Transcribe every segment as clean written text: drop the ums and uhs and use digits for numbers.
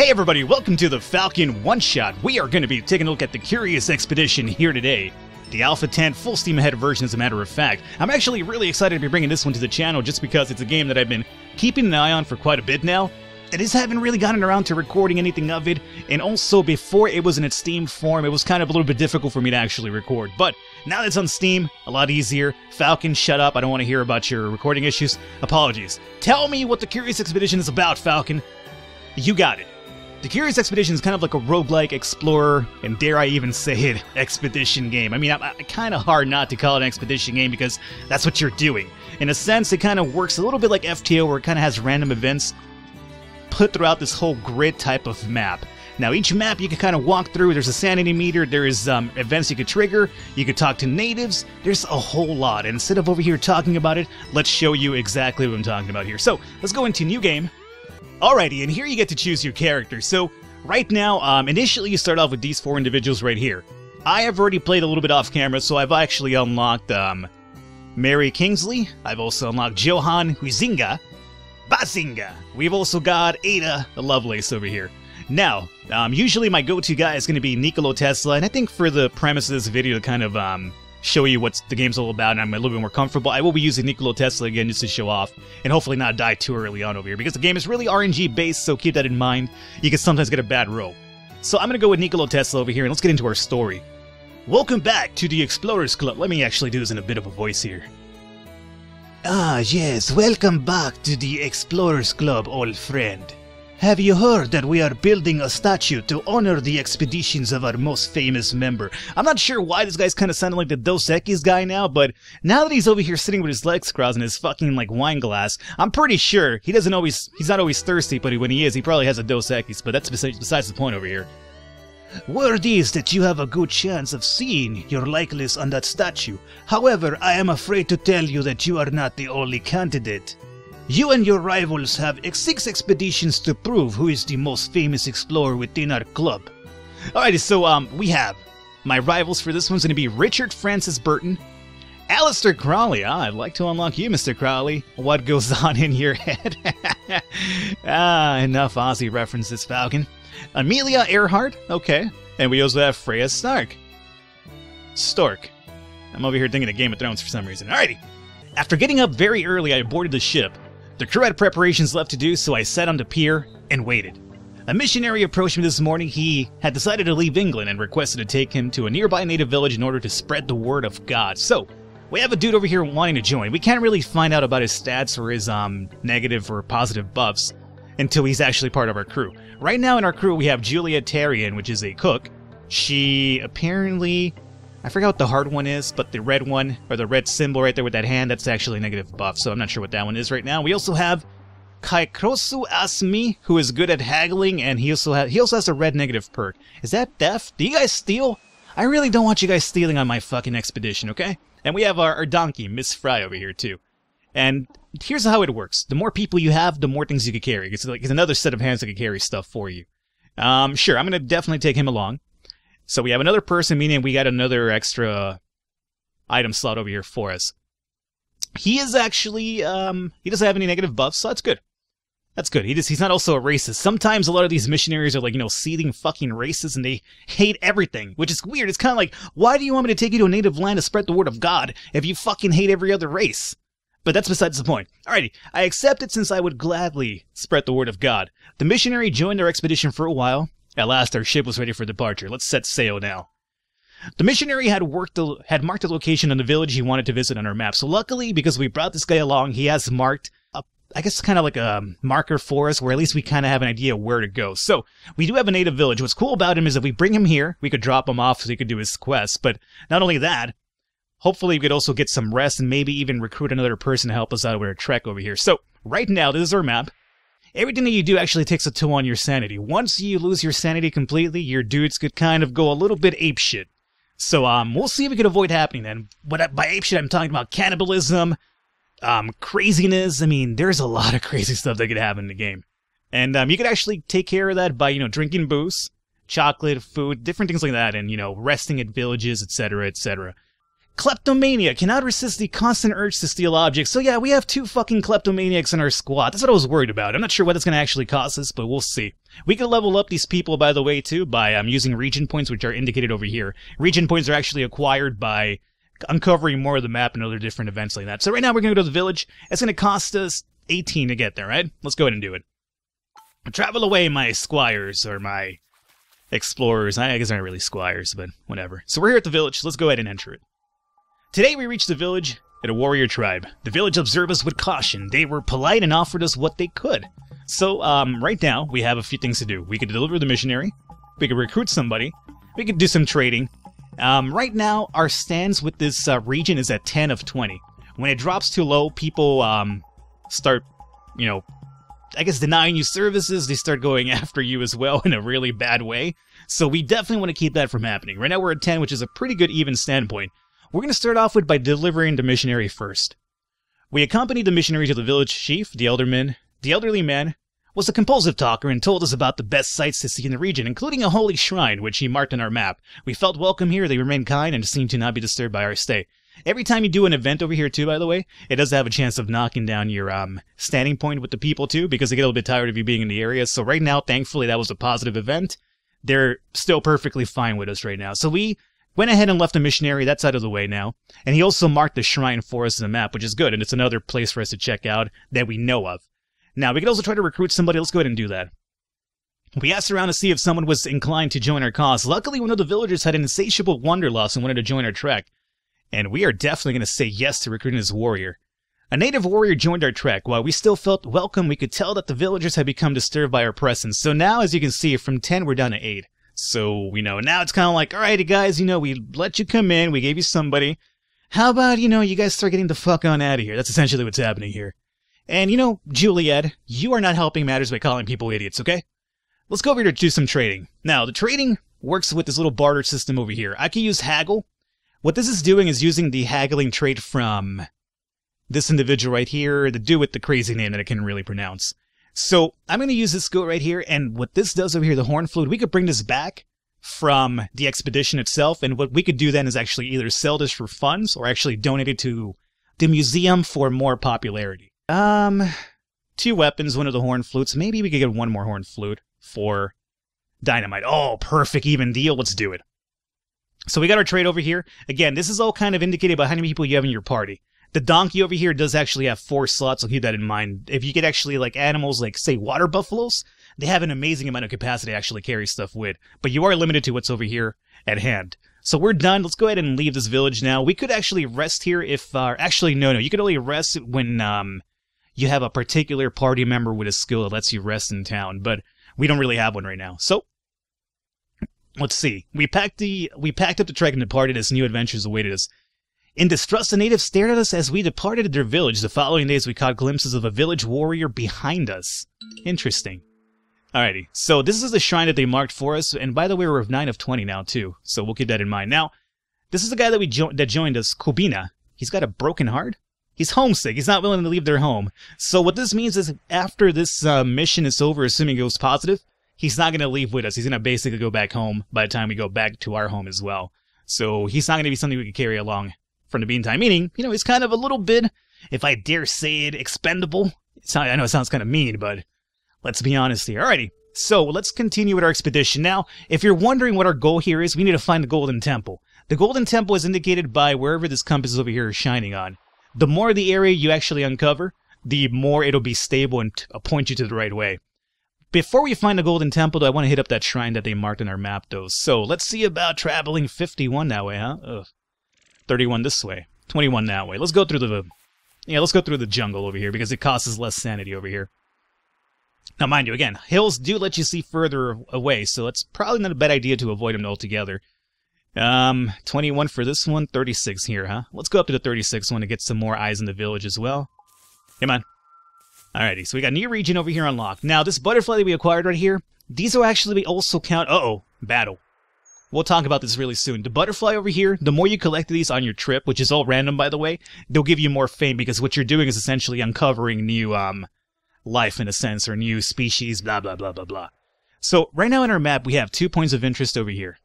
Hey everybody, welcome to the Falcon one-shot. We are going to be taking a look at the Curious Expedition here today. The Alpha 10 full steam ahead version, as a matter of fact. I'm actually really excited to be bringing this one to the channel just because it's a game that I've been keeping an eye on for quite a bit now. I just haven't really gotten around to recording anything of it, and also before it was in its Steam form, it was kind of a little bit difficult for me to actually record. But now that it's on Steam, a lot easier. Falcon, shut up, I don't want to hear about your recording issues. Apologies. Tell me what the Curious Expedition is about, Falcon. You got it. The Curious Expedition is kind of like a roguelike explorer, and dare I even say it, expedition game. I mean, I'm kind of hard not to call it an expedition game because that's what you're doing. In a sense, it kind of works a little bit like FTO, where it kind of has random events put throughout this whole grid type of map. Now, each map you can kind of walk through, there's a sanity meter, there is events you could trigger, you could talk to natives, there's a whole lot. And instead of over here talking about it, let's show you exactly what I'm talking about here. So, let's go into New Game. Alrighty, and here you get to choose your character. So, right now, initially you start off with these four individuals right here. I have already played a little bit off camera, so I've actually unlocked Mary Kingsley. I've also unlocked Johan Huizinga. Bazinga! We've also got Ada, the Lovelace over here. Now, usually my go-to guy is going to be Nikola Tesla, and I think for the premise of this video to kind of show you what the game's all about and I'm a little bit more comfortable, I will be using Nikola Tesla again just to show off and hopefully not die too early on over here because the game is really RNG based, so keep that in mind. You can sometimes get a bad roll. So I'm going to go with Nikola Tesla over here and let's get into our story. Welcome back to the Explorers Club. Let me actually do this in a bit of a voice here. Ah yes, welcome back to the Explorers Club, old friend. Have you heard that we are building a statue to honor the expeditions of our most famous member? I'm not sure why this guy's kind of sounding like the Dos Equis guy now, but now that he's over here sitting with his legs crossed and his fucking like wine glass, I'm pretty sure he's not always thirsty, but when he is, he probably has a Dos Equis, but that's besides the point over here. Word is that you have a good chance of seeing your likeness on that statue. However, I am afraid to tell you that you are not the only candidate. You and your rivals have 6 expeditions to prove who is the most famous explorer within our club. Alrighty, so we have my rivals for this one's going to be Richard Francis Burton, Alistair Crowley. I'd like to unlock you, Mr. Crowley. What goes on in your head? Enough Aussie references, Falcon. Amelia Earhart, okay. And we also have Freya Stark. Stork. I'm over here thinking of Game of Thrones for some reason. Alrighty. After getting up very early, I boarded the ship. The crew had preparations left to do, so I sat on the pier and waited. A missionary approached me this morning. He had decided to leave England and requested to take him to a nearby native village in order to spread the word of God. So, we have a dude over here wanting to join. We can't really find out about his stats or his negative or positive buffs until he's actually part of our crew. Right now in our crew we have Julia Tarian, which is a cook. She apparently, I forgot what the hard one is, but the red one, or the red symbol right there with that hand, that's actually a negative buff, so I'm not sure what that one is right now. We also have Kaikrosu Asmi, who is good at haggling, and he also has a red negative perk. Is that theft? Do you guys steal? I really don't want you guys stealing on my fucking expedition, okay? And we have our donkey, Miss Fry, over here too. And here's how it works. The more people you have, the more things you can carry. It's like it's another set of hands that can carry stuff for you. Sure, I'm going to definitely take him along. So we have another person, meaning we got another extra item slot over here for us. He is actually, he doesn't have any negative buffs, so that's good. That's good. He's not also a racist. Sometimes a lot of these missionaries are like, you know, seething fucking racists and they hate everything, which is weird. It's kind of like, why do you want me to take you to a native land to spread the word of God if you fucking hate every other race? But that's besides the point. Alrighty, I accepted since I would gladly spread the word of God. The missionary joined our expedition for a while. At last, our ship was ready for departure. Let's set sail now. The missionary had marked the location on the village he wanted to visit on our map. So luckily, because we brought this guy along, he has marked, I guess kind of like a marker for us, where at least we kind of have an idea where to go. So, we do have a native village. What's cool about him is if we bring him here, we could drop him off so he could do his quest. But not only that, hopefully we could also get some rest and maybe even recruit another person to help us out with our trek over here. So, right now, this is our map. Everything that you do actually takes a toll on your sanity. Once you lose your sanity completely, your dudes could kind of go a little bit apeshit. So, we'll see if we can avoid happening then. But by apeshit, I'm talking about cannibalism, craziness. I mean, there's a lot of crazy stuff that could happen in the game. And, you could actually take care of that by, you know, drinking booze, chocolate, food, different things like that, and, you know, resting at villages, etc., etc. Kleptomania cannot resist the constant urge to steal objects. So yeah, we have 2 fucking kleptomaniacs in our squad. That's what I was worried about. I'm not sure what it's going to actually cost us, but we'll see. We can level up these people, by the way, too, by using region points, which are indicated over here. Region points are actually acquired by uncovering more of the map and other different events like that. So right now we're going to go to the village. It's going to cost us 18 to get there, right? Let's go ahead and do it. Travel away, my squires, or my explorers. I guess they're not really squires, but whatever. So we're here at the village. Let's go ahead and enter it. Today we reached the village at a warrior tribe. The village observed us with caution. They were polite and offered us what they could. So, right now, we have a few things to do. We could deliver the missionary, we could recruit somebody, we could do some trading. Right now, our stance with this region is at 10 of 20. When it drops too low, people start, you know, I guess denying you services. They start going after you as well in a really bad way. So we definitely want to keep that from happening. Right now we're at 10, which is a pretty good even standpoint. We're going to start off with by delivering the missionary first. We accompanied the missionary to the village chief. The elderly man was a compulsive talker and told us about the best sights to see in the region, including a holy shrine, which he marked on our map. We felt welcome here. They remained kind and seemed to not be disturbed by our stay. Every time you do an event over here too, by the way, it does have a chance of knocking down your standing point with the people too, because they get a little bit tired of you being in the area. So right now, thankfully, that was a positive event. They're still perfectly fine with us right now. So we went ahead and left the missionary. That's out of the way now. And he also marked the shrine for us in the map, which is good. And it's another place for us to check out that we know of. Now, we could also try to recruit somebody. Let's go ahead and do that. We asked around to see if someone was inclined to join our cause. Luckily, one of the villagers had an insatiable wanderlust and wanted to join our trek. And we are definitely going to say yes to recruiting this warrior. A native warrior joined our trek. While we still felt welcome, we could tell that the villagers had become disturbed by our presence. So now, as you can see, from 10, we're down to 8. So, now it's kind of like, alrighty guys, we let you come in, we gave you somebody. How about, you guys start getting the fuck on out of here? That's essentially what's happening here. And, Juliet, you are not helping matters by calling people idiots, okay? Let's go over here to do some trading. Now, the trading works with this little barter system over here. I can use haggle. What this is doing is using the haggling trait from this individual right here, the dude with the crazy name that I can't really pronounce. So I'm going to use this skill right here, and what this does over here, the horn flute, we could bring this back from the expedition itself, and what we could do then is actually either sell this for funds or actually donate it to the museum for more popularity. 2 weapons, one of the horn flutes. Maybe we could get 1 more horn flute for dynamite. Oh, perfect, even deal. Let's do it. So we got our trade over here. Again, this is all kind of indicated by how many people you have in your party. The donkey over here does actually have 4 slots, so keep that in mind. If you get actually like animals like, say, water buffaloes, they have an amazing amount of capacity to actually carry stuff with. But you are limited to what's over here at hand. So we're done. Let's go ahead and leave this village now. We could actually rest here if... actually, no. You could only rest when you have a particular party member with a skill that lets you rest in town. But we don't really have one right now. So, let's see. We packed up the trek and departed as new adventures awaited us. In distrust, the natives stared at us as we departed their village. The following days, we caught glimpses of a village warrior behind us. Interesting. Alrighty, so this is the shrine that they marked for us, and by the way, we're of 9 of 20 now, too, so we'll keep that in mind. Now, this is the guy that joined us, Kubina. He's got a broken heart? He's homesick. He's not willing to leave their home. So what this means is after this mission is over, assuming it goes positive, he's not going to leave with us. He's going to basically go back home by the time we go back to our home as well. So he's not going to be something we can carry along from the meantime, meaning, he's kind of a little bit, if I dare say it, expendable. I know it sounds kind of mean, but let's be honest here. Alrighty, so let's continue with our expedition. Now, if you're wondering what our goal here is, we need to find the Golden Temple. The Golden Temple is indicated by wherever this compass over here is shining on. The more the area you actually uncover, the more it'll be stable and point you to the right way. Before we find the Golden Temple, though, I want to hit up that shrine that they marked on our map, though. So, let's see about traveling 51 that way, huh? Ugh. 31 this way, 21 that way. Let's go through the jungle over here because it costs us less sanity over here. Now, mind you, again, hills do let you see further away, so it's probably not a bad idea to avoid them altogether. 21 for this one, 36 here, huh? Let's go up to the 36 one to get some more eyes in the village as well. Come on. Alrighty, so we got new region over here unlocked. Now, this butterfly that we acquired right here, these will actually also count... Uh-oh, battle. We'll talk about this really soon. The butterfly over here, the more you collect these on your trip, which is all random, by the way, they'll give you more fame because what you're doing is essentially uncovering new life, in a sense, or new species, blah, blah, blah, blah, blah. So, right now on our map, we have 2 points of interest over here.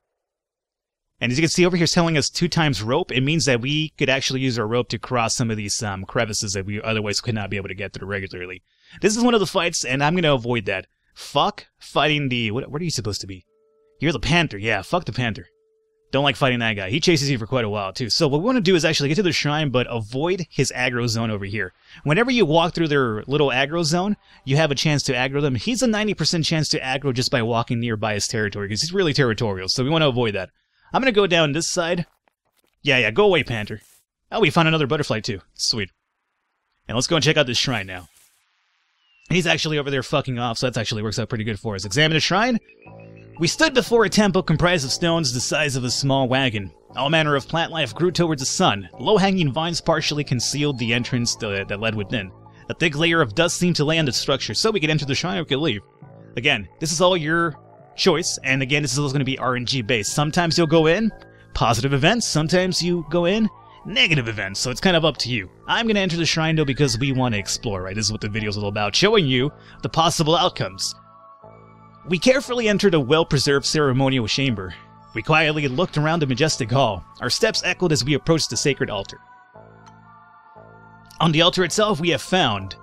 And as you can see over here, it's telling us 2 times rope. It means that we could actually use our rope to cross some of these crevices that we otherwise could not be able to get through regularly. This is one of the fights, and I'm going to avoid that. Fuck fighting the... What are you supposed to be? You're the Panther. Yeah, fuck the Panther. Don't like fighting that guy. He chases you for quite a while, too. So what we want to do is actually get to the shrine, but avoid his aggro zone over here. Whenever you walk through their little aggro zone, you have a chance to aggro them. He's a 90% chance to aggro just by walking nearby his territory, because he's really territorial, so we want to avoid that. I'm going to go down this side. Yeah, go away, Panther. Oh, we found another butterfly, too. Sweet. And let's go and check out this shrine now. He's actually over there fucking off, so that actually works out pretty good for us. Examine the shrine. We stood before a temple comprised of stones the size of a small wagon. All manner of plant life grew towards the sun. Low-hanging vines partially concealed the entrance that led within. A thick layer of dust seemed to lay on the structure, so we could enter the shrine or we could leave. Again, this is all your choice, and again, this is also going to be RNG based. Sometimes you'll go in, positive events, sometimes you go in, negative events, so it's kind of up to you. I'm going to enter the shrine though because we want to explore, right? This is what the video is all about, showing you the possible outcomes. We carefully entered a well-preserved ceremonial chamber. We quietly looked around the majestic hall. Our steps echoed as we approached the sacred altar. On the altar itself, we have found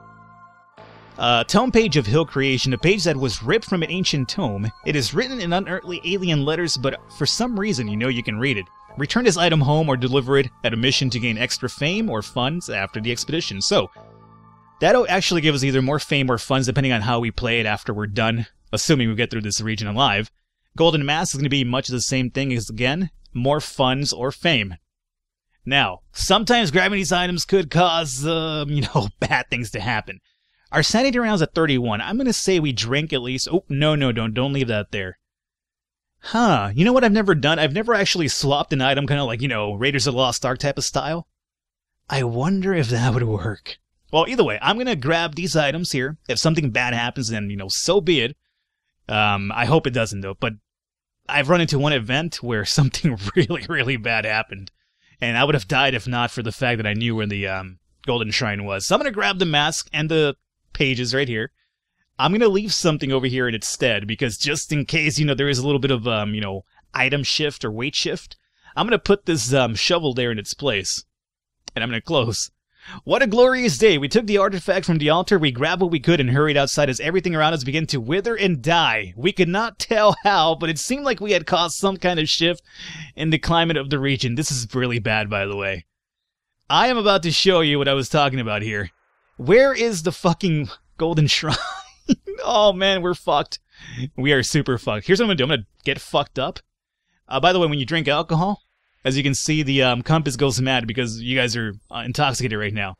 a tome page of Hill Creation, a page that was ripped from an ancient tome. It is written in unearthly alien letters, but for some reason you can read it. Return this item home or deliver it at a mission to gain extra fame or funds after the expedition. So, that'll actually give us either more fame or funds depending on how we play it after we're done, assuming we get through this region alive. Golden Mask is going to be much of the same thing as, again, more funds or fame. Now, sometimes grabbing these items could cause, bad things to happen. Our sanity round's at 31. I'm going to say we drink at least... Oh, no, don't leave that there. Huh, you know what I've never done? I've never actually swapped an item, kind of like, Raiders of the Lost Ark type of style. I wonder if that would work. Well, either way, I'm going to grab these items here. If something bad happens, then, so be it. I hope it doesn't, though. But I've run into one event where something really, really bad happened. And I would have died if not for the fact that I knew where the Golden Shrine was. So I'm going to grab the mask and the pages right here. I'm going to leave something over here in its stead, because just in case, there is a little bit of, item shift or weight shift, I'm going to put this shovel there in its place. And I'm going to close. What a glorious day! We took the artifact from the altar, we grabbed what we could, and hurried outside as everything around us began to wither and die. We could not tell how, but it seemed like we had caused some kind of shift in the climate of the region. This is really bad, by the way. I am about to show you what I was talking about here. Where is the fucking Golden Shrine? Oh man, we're fucked. We are super fucked. Here's what I'm gonna do. I'm gonna get fucked up. By the way, when you drink alcohol, as you can see, the compass goes mad because you guys are intoxicated right now.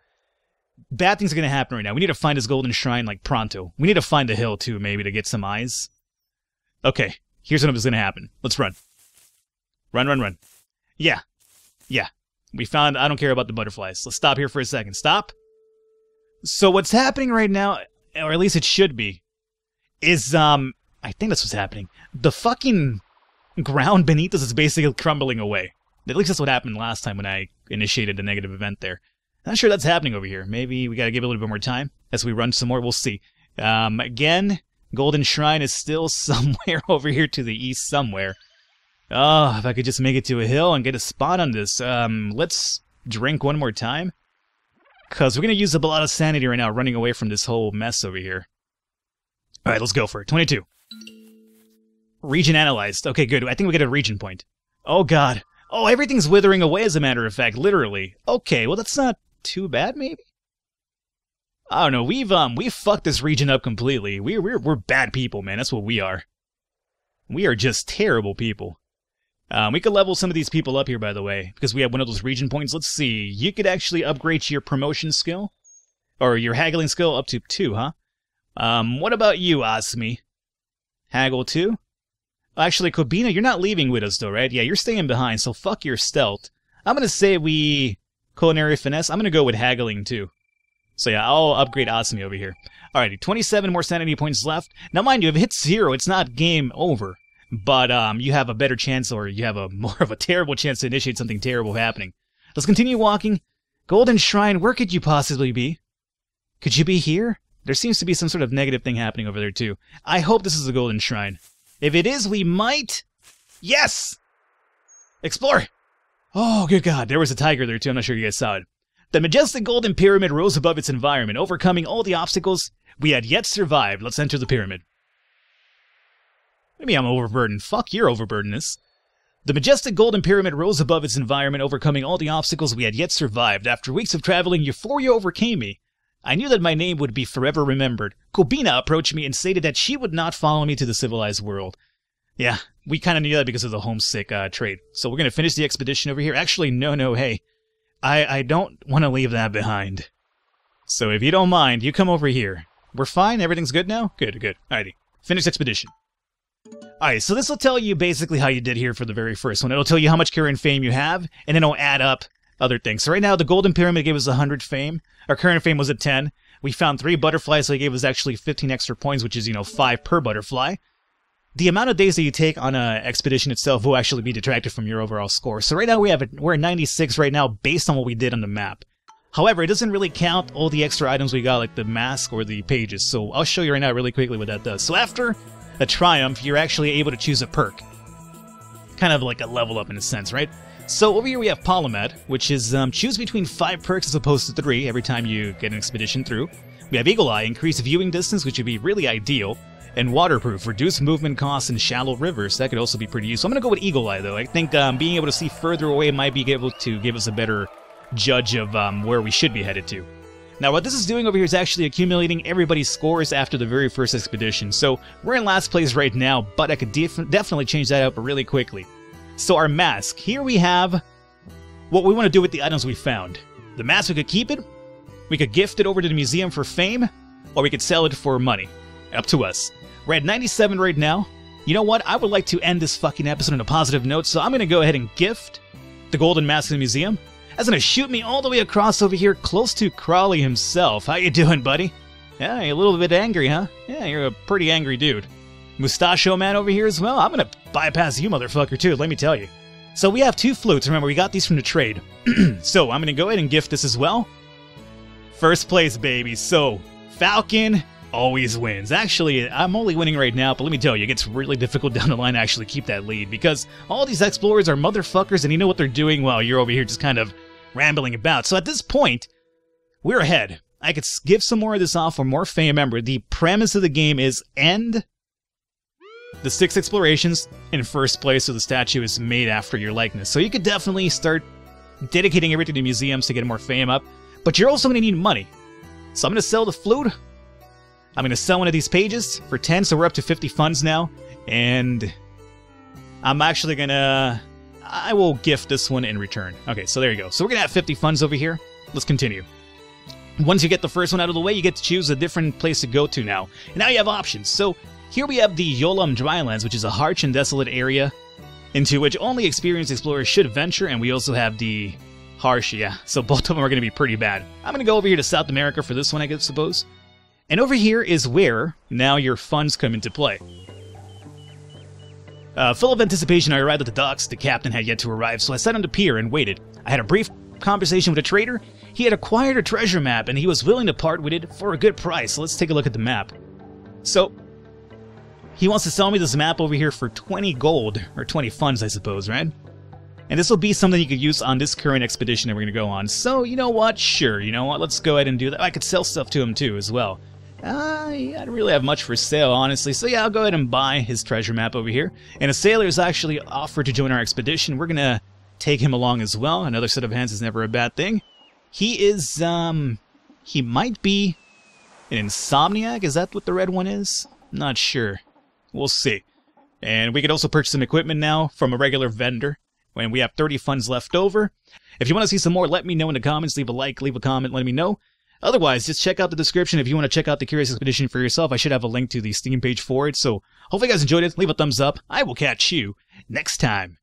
Bad things are going to happen right now. We need to find this Golden Shrine, like, pronto. We need to find the hill, too, maybe, to get some eyes. Okay, here's what is going to happen. Let's run. Run. Yeah. We found... I don't care about the butterflies. Let's stop here for a second. Stop. So what's happening right now, or at least it should be, is, I think that's what's happening. The fucking ground beneath us is basically crumbling away. At least that's what happened last time when I initiated the negative event there. Not sure that's happening over here. Maybe we gotta give it a little bit more time as we run some more. We'll see. Again, Golden Shrine is still somewhere over here to the east somewhere. Oh, if I could just make it to a hill and get a spot on this. Let's drink one more time. Because we're gonna use up a lot of sanity right now running away from this whole mess over here. Alright, let's go for it. 22. Region analyzed. Okay, good. I think we get a region point. Oh, God. Oh, everything's withering away, as a matter of fact, literally. Okay, well, that's not too bad, maybe? I don't know. We've fucked this region up completely. We're bad people, man. That's what we are. We are just terrible people. We could level some of these people up here, by the way, because we have one of those region points. Let's see. You could actually upgrade your promotion skill, or your haggling skill up to 2, huh? What about you, Asmi? Haggle 2? Actually, Kobina, you're not leaving with us, though, right? Yeah, you're staying behind, so fuck your stealth. I'm gonna say we... Culinary Finesse, I'm gonna go with Haggling, too. So yeah, I'll upgrade Asmi over here. Alrighty, 27 more sanity points left. Now, mind you, if it hits 0, it's not game over. But, you have a better chance, or you have a more of a terrible chance to initiate something terrible happening. Let's continue walking. Golden Shrine, where could you possibly be? Could you be here? There seems to be some sort of negative thing happening over there, too. I hope this is the Golden Shrine. If it is, we might... Yes! Explore! Oh, good God, there was a tiger there too, I'm not sure you guys saw it. The majestic golden pyramid rose above its environment, overcoming all the obstacles we had yet survived. Let's enter the pyramid. Maybe I'm overburdened. Fuck, you're overburdened this. The majestic golden pyramid rose above its environment, overcoming all the obstacles we had yet survived. After weeks of traveling, euphoria overcame me. I knew that my name would be forever remembered. Kobina approached me and stated that she would not follow me to the civilized world. Yeah, we kind of knew that because of the homesick trait. So we're going to finish the expedition over here. Actually, no, hey. I don't want to leave that behind. So if you don't mind, you come over here. We're fine? Everything's good now? Good. Alrighty. Finish expedition. Alright, so this will tell you basically how you did here for the very first one. It'll tell you how much current fame you have, and then it'll add up other things. So right now, the Golden Pyramid gave us 100 fame. Our current fame was at 10. We found 3 butterflies, so it gave us actually 15 extra points, which is, 5 per butterfly. The amount of days that you take on an expedition itself will actually be detracted from your overall score. So right now we're at 96 right now based on what we did on the map. However, it doesn't really count all the extra items we got, like the mask or the pages. So I'll show you right now really quickly what that does. So after a triumph, you're actually able to choose a perk. Kind of like a level up in a sense, right? So over here we have Polymath, which is choose between 5 perks as opposed to 3 every time you get an expedition through. We have Eagle Eye, increase viewing distance, which would be really ideal. And Waterproof, reduce movement costs in shallow rivers. That could also be pretty useful. I'm going to go with Eagle Eye, though. I think being able to see further away might be able to give us a better judge of where we should be headed to. Now, what this is doing over here is actually accumulating everybody's scores after the very first expedition. So, we're in last place right now, but I could definitely change that up really quickly. So, our mask. Here we have what we want to do with the items we found. The mask, we could keep it, we could gift it over to the museum for fame, or we could sell it for money. Up to us. We're at 97 right now. You know what? I would like to end this fucking episode on a positive note, so I'm going to go ahead and gift the golden mask to the museum. That's going to shoot me all the way across over here, close to Crawley himself. How you doing, buddy? Yeah, you're a little bit angry, huh? Yeah, you're a pretty angry dude. Mustachio Man over here as well? I'm going to bypass you, motherfucker, too, let me tell you. So we have 2 flutes. Remember, we got these from the trade. So I'm going to go ahead and gift this as well. First place, baby. So, Falcon always wins. Actually, I'm only winning right now, but let me tell you, it gets really difficult down the line to actually keep that lead, because all these explorers are motherfuckers, and you know what they're doing while you're over here just kind of rambling about. So at this point, we're ahead. I could give some more of this off for more fame. Remember, the premise of the game is end the 6 explorations in first place, so the statue is made after your likeness. So you could definitely start dedicating everything to museums to get more fame up, but you're also going to need money. So I'm going to sell the flute. I'm going to sell one of these pages for 10, so we're up to 50 funds now. And I'm actually going to... I will gift this one in return. Okay, so there you go. So we're going to have 50 funds over here. Let's continue. Once you get the first one out of the way, you get to choose a different place to go to now. And now you have options. So here we have the Yolam Drylands, which is a harsh and desolate area into which only experienced explorers should venture. And we also have the harsh, yeah. So both of them are going to be pretty bad. I'm going to go over here to South America for this one, I suppose. And over here is where now your funds come into play. Full of anticipation, I arrived at the docks. The captain had yet to arrive, so I sat on the pier and waited. I had a brief conversation with a trader. He had acquired a treasure map, and he was willing to part with it for a good price. So let's take a look at the map. So, he wants to sell me this map over here for 20 gold, or 20 funds, I suppose, right? And this will be something you could use on this current expedition that we're going to go on. So, you know what? Sure, you know what? Let's go ahead and do that. I could sell stuff to him, too, as well. I don't really have much for sale, honestly, so yeah, I'll go ahead and buy his treasure map over here. And a sailor is actually offered to join our expedition. We're gonna take him along as well. Another set of hands is never a bad thing. He is, he might be an insomniac? Is that what the red one is? Not sure. We'll see. And we could also purchase some equipment now from a regular vendor when we have 30 funds left over. If you want to see some more, let me know in the comments. Leave a like, leave a comment, let me know. Otherwise, just check out the description if you want to check out the Curious Expedition for yourself. I should have a link to the Steam page for it, so hopefully you guys enjoyed it. Leave a thumbs up. I will catch you next time.